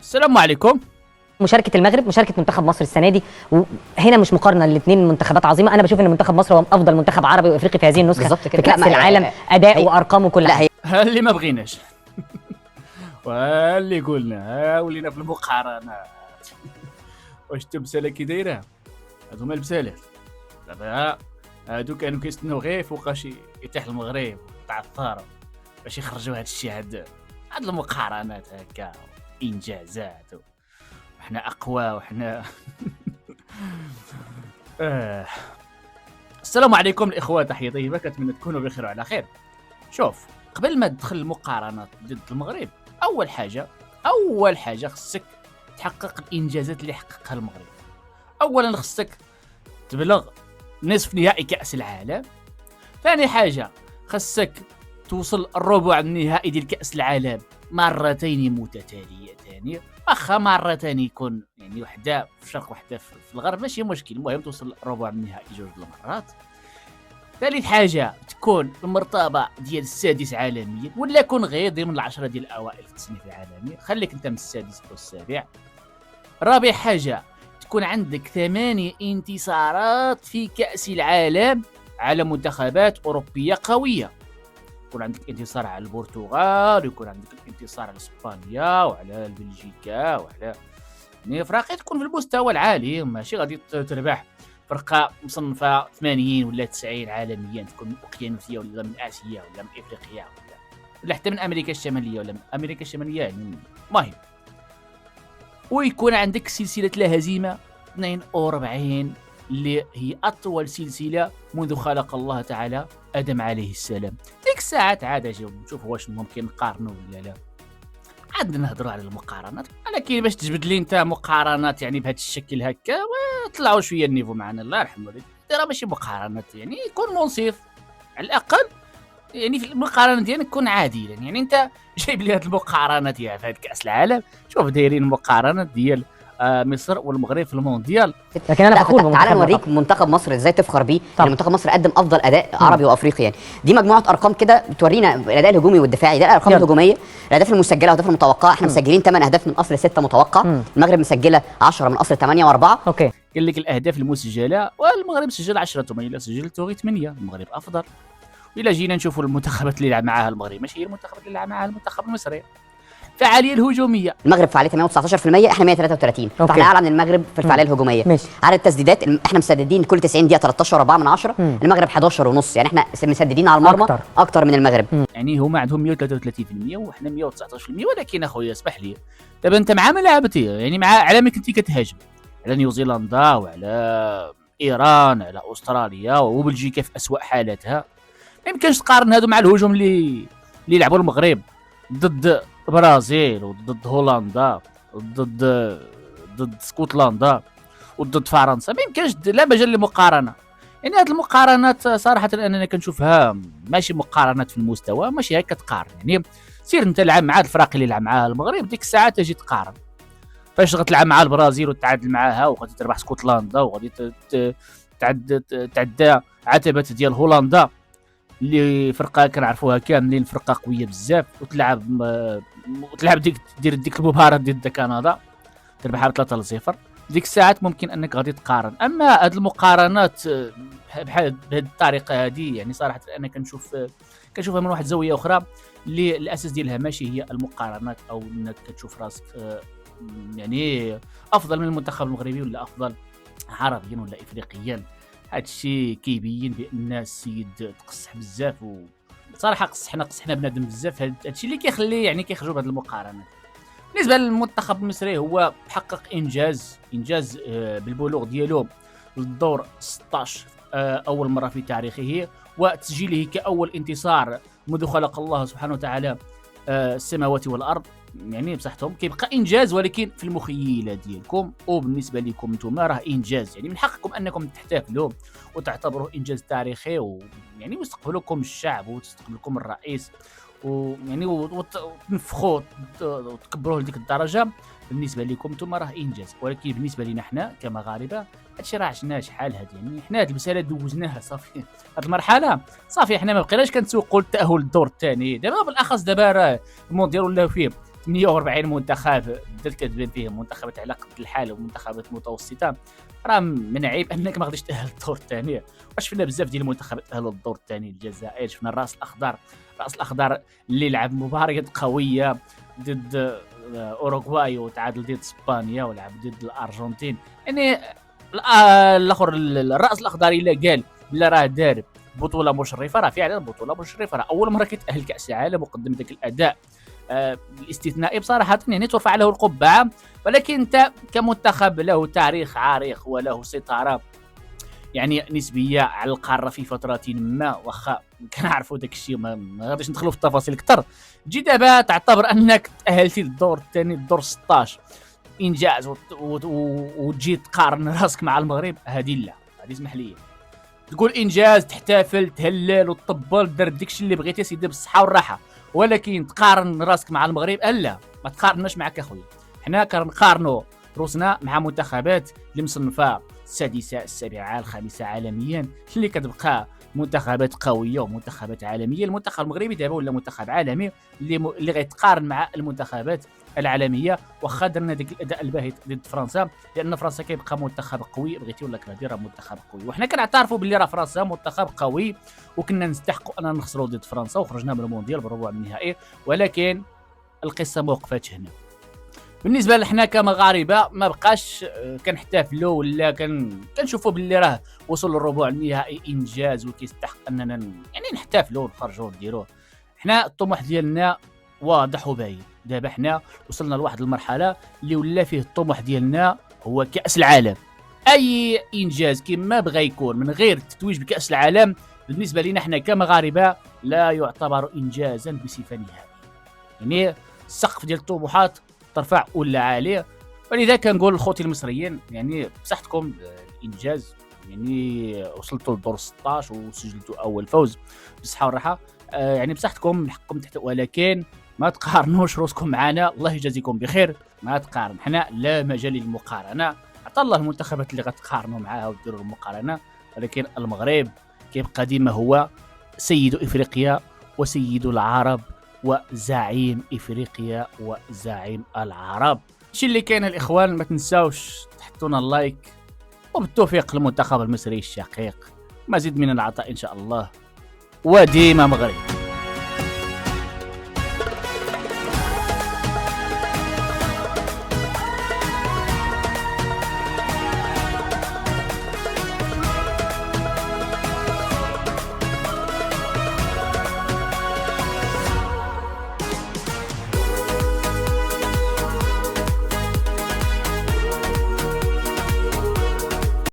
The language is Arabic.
السلام عليكم. مشاركة المغرب، مشاركة منتخب مصر السنة دي، وهنا مش مقارنة، الاثنين منتخبات عظيمة. أنا بشوف إن منتخب مصر هو أفضل منتخب عربي وأفريقي في هذه النسخة بالظبط كده. في كأس لا، العالم، أداء وأرقام وكل حاجة. اللي ما بغيناش واللي قلنا ولينا في المقارنات. واش التمثاله كي دايره؟ هادو ما البسالات دابا، هادو كانوا كيستناو غير فوقاش يتيح المغرب تاع الثار باش يخرجوا هاد الشيء، هاد المقارنات هكا انجازات وحنا اقوى وحنا السلام عليكم الاخوه، تحيه طيبه، كنتمنى تكونوا بخير وعلى خير. شوف، قبل ما تدخل المقارنات ضد المغرب، اول حاجه خصك تحقق الانجازات اللي حققها المغرب. اولا خصك تبلغ نصف نهائي كاس العالم. ثاني حاجه خصك توصل الربع النهائي ديال كاس العالم مرتين متتاليتان، واخا مرتين يكون يعني وحده في الشرق وحده في الغرب ماشي مشكل، المهم توصل الربع النهائي جوج المرات. ثالث حاجه تكون المرتبه ديال السادس عالميا، ولا كون غير ضمن العشره ديال الاوائل في التصنيف العالمي، خليك انت من السادس او السابع. رابع حاجه تكون عندك 8 انتصارات في كاس العالم على منتخبات اوروبيه قويه. يكون عندك انتصار على البرتغال، ويكون عندك الانتصار على اسبانيا وعلى بلجيكا وعلى يعني فرق تكون في المستوى العالي، ماشي غادي تربح فرقه مصنفه 80 ولا 90 عالميا، تكون من اوقيانوسيا ولا من اسيا ولا من افريقيا ولا حتى من امريكا الشماليه ولا من امريكا الشماليه، يعني المهم. ويكون عندك سلسله لا هزيمه 42 اللي هي اطول سلسله منذ خلق الله تعالى ادم عليه السلام. ديك الساعات عاد نشوف واش ممكن نقارنوا ولا لا، عاد نهضروا على المقارنات. ولكن باش تجبد لي انت مقارنات يعني بهذا الشكل هكا، طلعوا شويه النيفو معنا، الله يرحم والديك، راه ماشي مقارنات، يعني يكون منصف على الاقل، يعني في المقارنه ديالك كون عادلا. يعني انت جايب لي هذه المقارنات في هذا كاس العالم، شوف دايرين مقارنات ديال مصر والمغرب في المونديال. لكن أنا فخور تعال نوريك منتخب مصر ازاي تفخر بيه. يعني منتخب مصر قدم افضل اداء عربي وافريقي. يعني دي مجموعه ارقام كده بتورينا الاداء الهجومي والدفاعي. ده الارقام الهجوميه، الاهداف المسجله والاهداف المتوقعه. احنا مسجلين 8 اهداف من اصل 6 متوقع. المغرب مسجله 10 من اصل 8 و4. اوكي، قال لك الاهداف المسجله والمغرب سجل 10، ثم الا سجلت غير 8 المغرب افضل. إلا جينا نشوفوا المنتخبات اللي لعب معاها المغرب، ماشي هي المنتخبات اللي لعب معاها المنتخب المصري. فعاليه الهجوميه، المغرب فعاليتها 119%، احنا 133. فاحنا اعلى من المغرب في الفعاليه الهجوميه. ماشي. عدد التسديدات احنا مسددين كل 90 دقيقه 13.4، المغرب 11.5. يعني احنا مسددين على المرمى اكتر من المغرب. يعني هما عندهم 133% وحنا 119%. ولكن اخويا اسمح لي، دابا انت مع ما لعبتي، يعني مع على ما كنتي كتهاجم على نيوزيلندا وعلى ايران على استراليا وبلجيكا في اسوأ حالاتها، ما يمكنش تقارن هادو مع الهجوم اللي لعبوا المغرب ضد البرازيل وضد هولندا ضد اسكتلندا وضد فرنسا. ما يمكنش، لا مجال للمقارنه. يعني هاد المقارنات صراحه انا كنشوفها ماشي مقارنات في المستوى، ماشي هكا تقارن. يعني سير انت لعب مع الفرق اللي لعب معاها المغرب، ديك الساعه تجي تقارن. فاش غتلعب مع البرازيل وتعادل معاها وغادي تربح اسكتلندا وغادي تعدى عتبه ديال هولندا اللي فرقه كنعرفوها كاملين، فرقه قويه بزاف، وتلعب ديك المباراه ضد كندا تربحها 3-0، ديك الساعات ممكن انك غادي تقارن. اما هاد المقارنات بهذه الطريقه هذه، يعني صراحه انا كنشوفها من واحد الزاويه اخرى، اللي الاساس ديالها ماشي هي المقارنات او انك كتشوف راسك يعني افضل من المنتخب المغربي ولا افضل عربيا ولا افريقيا. هادشي كيبين بان السيد تقصح بزاف، وصراحه قصحنا بنادم بزاف. هادشي اللي كيخلي يعني كيخرجوا بهاد المقارنات. بالنسبه للمنتخب المصري، هو حقق انجاز بالبلوغ ديالو للدور 16 اول مره في تاريخه، وتسجيله كاول انتصار منذ خلق الله سبحانه وتعالى السماوات والارض. يعني بصحتهم كيبقى انجاز، ولكن في المخيله ديالكم وبالنسبه لكم نتوما راه انجاز. يعني من حقكم انكم تحتفلوا وتعتبروه انجاز تاريخي، ويعني ويستقبلكم الشعب وتستقبلكم الرئيس، ويعني وتنفخوا وتكبروه لديك الدرجه. بالنسبه لكم نتوما راه انجاز، ولكن بالنسبه لنا حنا كمغاربه هادشي راه عشناه شحال هاد. يعني حنا هاد المساله دوزناها صافي، هاد المرحله صافي، حنا ما بقيناش كنسوقوا التاهل للدور الثاني. دابا بالاخص دابا راه المونديال ولاو فيه 48 منتخب بدات كتبان فيهم منتخبات على قد الحال ومنتخبات متوسطه، راه من عيب انك ما غاديش تاهل الدور الثاني. وشفنا بزاف ديال المنتخبات تاهلوا للدور الثاني، الجزائر، شفنا الراس الاخضر اللي لعب مباريات قويه ضد اوروغواي وتعادل ضد اسبانيا ولعب ضد الارجنتين. يعني الاخر الراس الاخضر الا قال بلا راه دار بطوله مشرفه، راه فعلا بطوله مشرفه، راه اول مره كيتاهل كاس العالم وقدم ذاك الاداء الاستثنائي بصراحه، يعني ترفع له القبعه. ولكن انت كمنتخب له تاريخ عريق وله ستاره يعني نسبيه على القاره في فتره ما، واخا كنعرفوا داك الشيء ما غاديش ندخلوا في التفاصيل اكثر. تجي دابا تعتبر انك تاهلتي للدور الثاني، الدور 16 انجاز، وتجي تقارن راسك مع المغرب، هذه لا، هذه اسمح لي تقول انجاز، تحتفل، تهلل وتطبل، دار داكشي اللي بغيتي سيدي بالصحه والراحه. ولكن تقارن راسك مع المغرب، لا، ما تقارناش معك اخويا. حنا كنقارنوا روسنا مع منتخبات اللي مصنفه السادسه السابعه الخامسه عالميا، اللي كتبقى منتخبات قويه ومنتخبات عالميه. المنتخب المغربي دابا ولا منتخب عالمي اللي غيتقارن مع المنتخبات العالميه، واخا درنا ديك الاداء الباهت ضد فرنسا، لان فرنسا كيبقى منتخب قوي، بغيتي ولا كرهتي راه منتخب قوي، وحنا كنعترفوا باللي راه فرنسا منتخب قوي، وكنا نستحقوا اننا نخسروا ضد فرنسا وخرجنا من المونديال بالربع النهائي. ولكن القصه ما وقفتش هنا. بالنسبه لحنا كمغاربه ما بقاش كنحتفلوا ولا كنشوفوا باللي راه وصل للربع النهائي انجاز وكيستحق اننا يعني نحتفلوا ونخرجوا ونديروه. حنا الطموح ديالنا واضح وباين. دابا حنا وصلنا لواحد المرحله اللي ولا فيه الطموح ديالنا هو كاس العالم. اي انجاز كما بغى يكون من غير التتويج بكاس العالم بالنسبه لنا حنا كمغاربه لا يعتبر انجازا بصفه نهائيه. يعني السقف ديال الطموحات ترفع ولا عاليه. ولذا كنقول لخوتي المصريين يعني بصحتكم الانجاز، يعني وصلتوا للدور 16 وسجلتوا اول فوز بالصحه والراحه، يعني بصحتكم حقكم تحت، ولكن ما تقارنوش روسكم معنا، الله يجازيكم بخير. ما تقارن، حنا لا مجال للمقارنه، عطا الله المنتخبات اللي غتقارنوا معها وديروا المقارنه، ولكن المغرب كيبقى ديما هو سيد افريقيا وسيد العرب وزعيم افريقيا وزعيم العرب. الشيء اللي كاين الاخوان، ما تنساوش تحطونا اللايك، وبالتوفيق للمنتخب المصري الشقيق، مزيد من العطاء ان شاء الله، وديما مغرب.